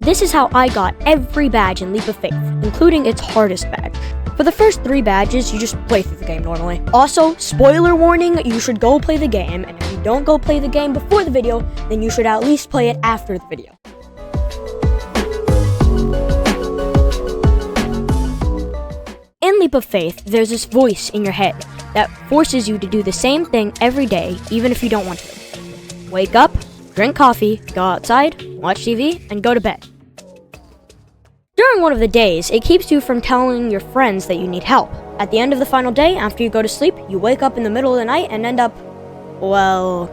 This is how I got every badge in Leap of Faith, including its hardest badge. For the first 3 badges, you just play through the game normally. Also, spoiler warning, you should go play the game, and if you don't go play the game before the video, then you should at least play it after the video. In Leap of Faith, there's this voice in your head that forces you to do the same thing every day, even if you don't want to. Wake up, drink coffee, go outside, watch TV, and go to bed. During one of the days, it keeps you from telling your friends that you need help. At the end of the final day, after you go to sleep, you wake up in the middle of the night and end up, well...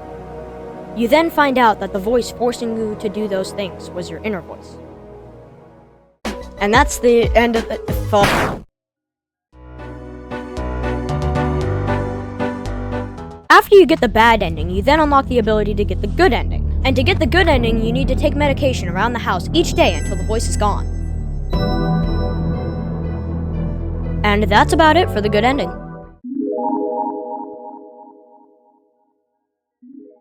You then find out that the voice forcing you to do those things was your inner voice. And that's the end of the thought. After you get the bad ending, you then unlock the ability to get the good ending. And to get the good ending, you need to take medication around the house each day until the voice is gone. And that's about it for the good ending.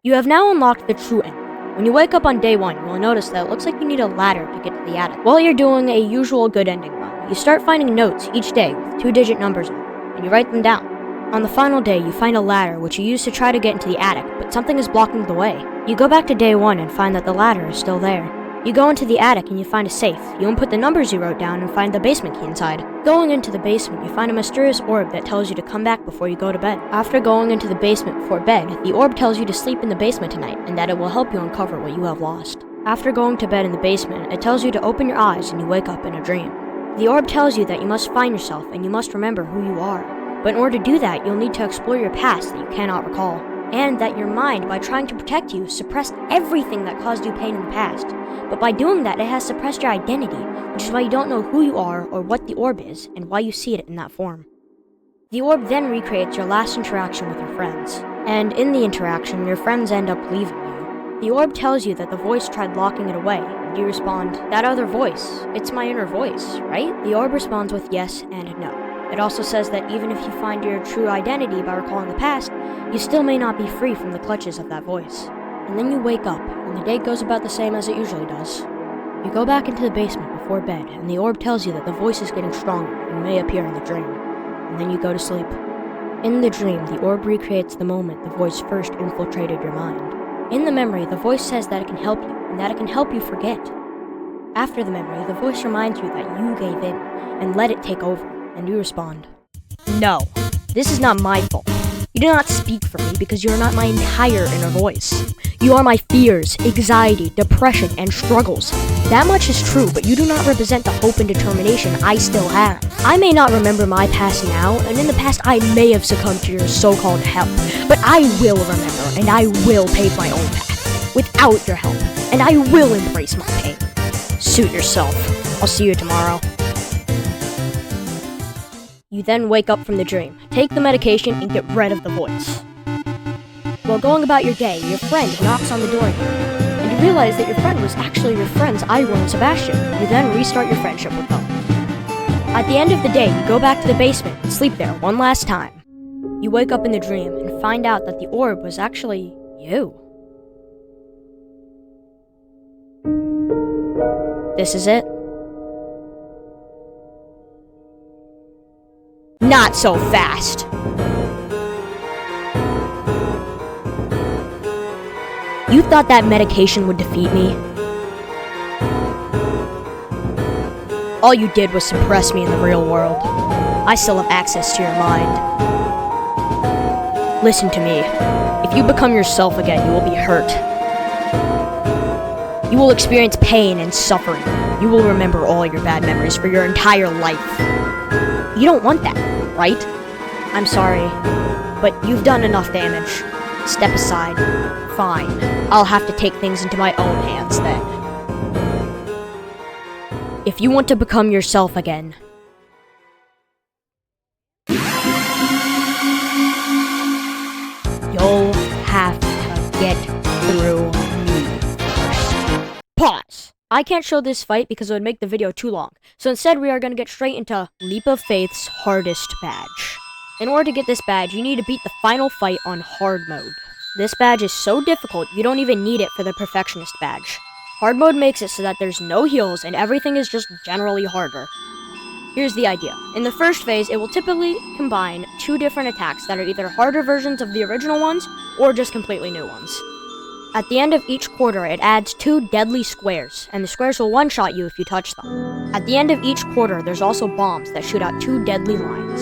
You have now unlocked the true ending. When you wake up on day 1, you will notice that it looks like you need a ladder to get to the attic. While you're doing a usual good ending run, you start finding notes each day with 2-digit numbers on them, and you write them down. On the final day, you find a ladder which you use to try to get into the attic, but something is blocking the way. You go back to day 1 and find that the ladder is still there. You go into the attic and you find a safe. You input the numbers you wrote down and find the basement key inside. Going into the basement, you find a mysterious orb that tells you to come back before you go to bed. After going into the basement before bed, the orb tells you to sleep in the basement tonight and that it will help you uncover what you have lost. After going to bed in the basement, it tells you to open your eyes and you wake up in a dream. The orb tells you that you must find yourself and you must remember who you are. But in order to do that, you'll need to explore your past that you cannot recall. And that your mind, by trying to protect you, suppressed everything that caused you pain in the past. But by doing that, it has suppressed your identity, which is why you don't know who you are or what the orb is, and why you see it in that form. The orb then recreates your last interaction with your friends. And in the interaction, your friends end up leaving you. The orb tells you that the voice tried locking it away, and you respond, "That other voice, it's my inner voice, right?" The orb responds with yes and no. It also says that even if you find your true identity by recalling the past, you still may not be free from the clutches of that voice. And then you wake up, and the day goes about the same as it usually does. You go back into the basement before bed, and the orb tells you that the voice is getting stronger and may appear in the dream. And then you go to sleep. In the dream, the orb recreates the moment the voice first infiltrated your mind. In the memory, the voice says that it can help you, and that it can help you forget. After the memory, the voice reminds you that you gave in, and let it take over. And you respond, "No, this is not my fault. You do not speak for me because you are not my entire inner voice. You are my fears, anxiety, depression, and struggles. That much is true, but you do not represent the hope and determination I still have. I may not remember my past now, and in the past I may have succumbed to your so-called help, but I will remember, and I will pave my own path, without your help, and I will embrace my pain. Suit yourself. I'll see you tomorrow." You then wake up from the dream, take the medication, and get rid of the voice. While going about your day, your friend knocks on the door again, and you realize that your friend was actually your friends Ivor and Sebastian. You then restart your friendship with them. At the end of the day, you go back to the basement and sleep there one last time. You wake up in the dream and find out that the orb was actually you. This is it. Not so fast. You thought that medication would defeat me? All you did was suppress me in the real world. I still have access to your mind. Listen to me. If you become yourself again, you will be hurt. You will experience pain and suffering. You will remember all your bad memories for your entire life. You don't want that, right? I'm sorry, but you've done enough damage. Step aside. Fine. I'll have to take things into my own hands then. If you want to become yourself again, you'll have to get through me first. Pause. I can't show this fight because it would make the video too long, so instead we are going to get straight into Leap of Faith's hardest badge. In order to get this badge, you need to beat the final fight on hard mode. This badge is so difficult, you don't even need it for the Perfectionist badge. Hard mode makes it so that there's no heals and everything is just generally harder. Here's the idea. In the first phase, it will typically combine 2 different attacks that are either harder versions of the original ones or just completely new ones. At the end of each quarter, it adds 2 deadly squares, and the squares will one-shot you if you touch them. At the end of each quarter, there's also bombs that shoot out 2 deadly lines.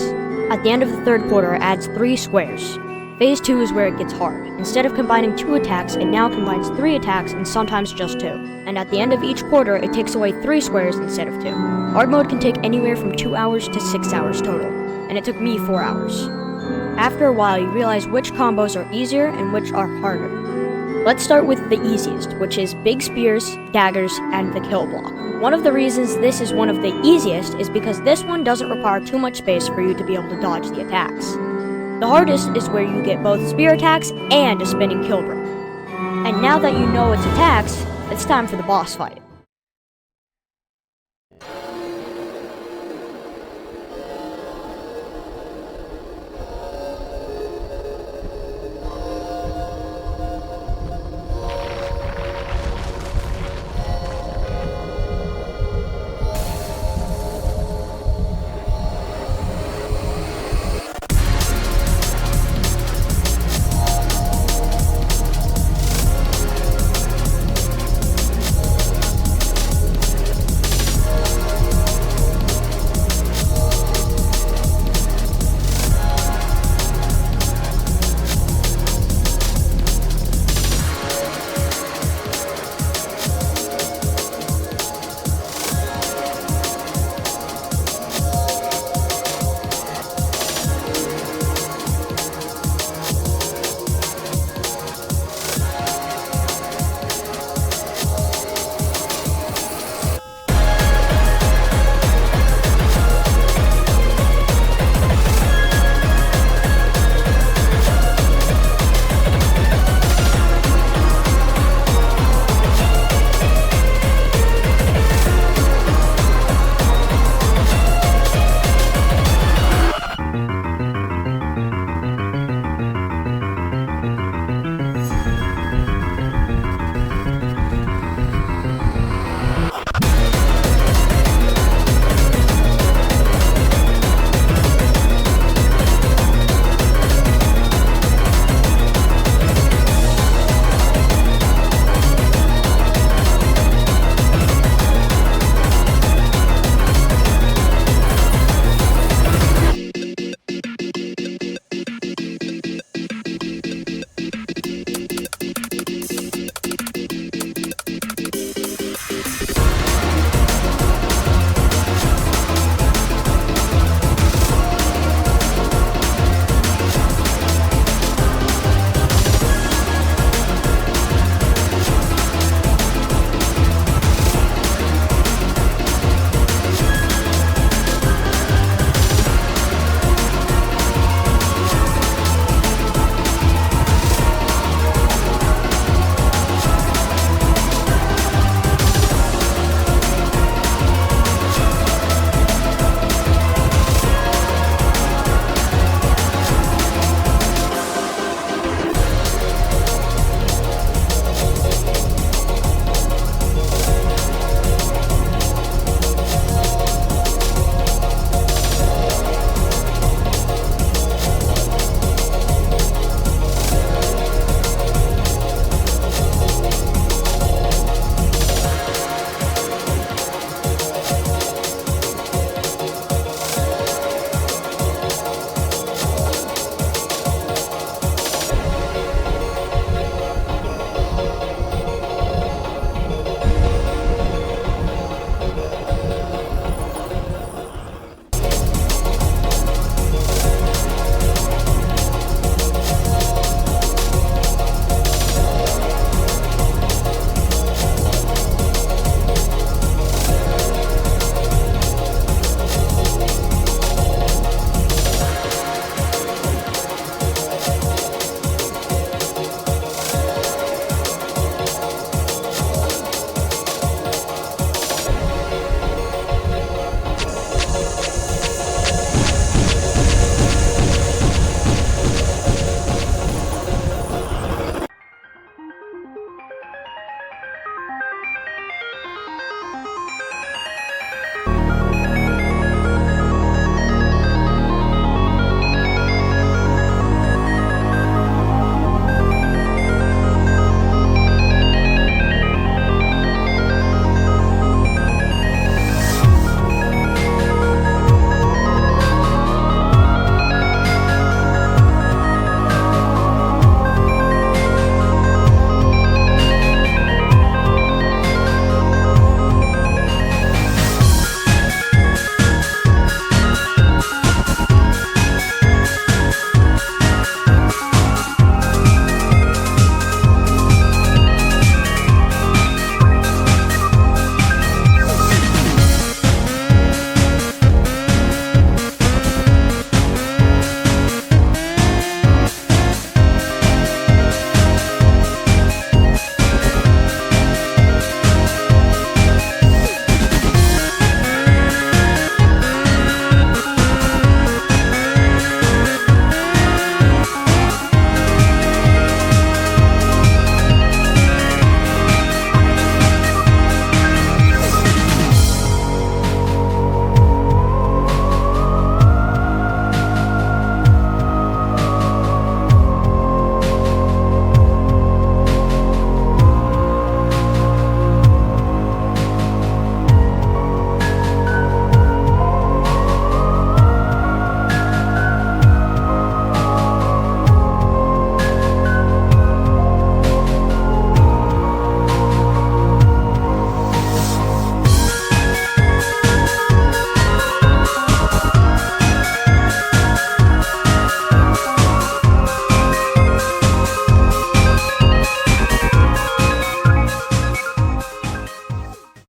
At the end of the 3rd quarter, it adds 3 squares. Phase 2 is where it gets hard. Instead of combining 2 attacks, it now combines 3 attacks and sometimes just 2. And at the end of each quarter, it takes away 3 squares instead of 2. Hard mode can take anywhere from 2 hours to 6 hours total, and it took me 4 hours. After a while, you realize which combos are easier and which are harder. Let's start with the easiest, which is big spears, daggers, and the kill block. One of the reasons this is one of the easiest is because this one doesn't require too much space for you to be able to dodge the attacks. The hardest is where you get both spear attacks and a spinning kill brick. And now that you know its attacks, it's time for the boss fight.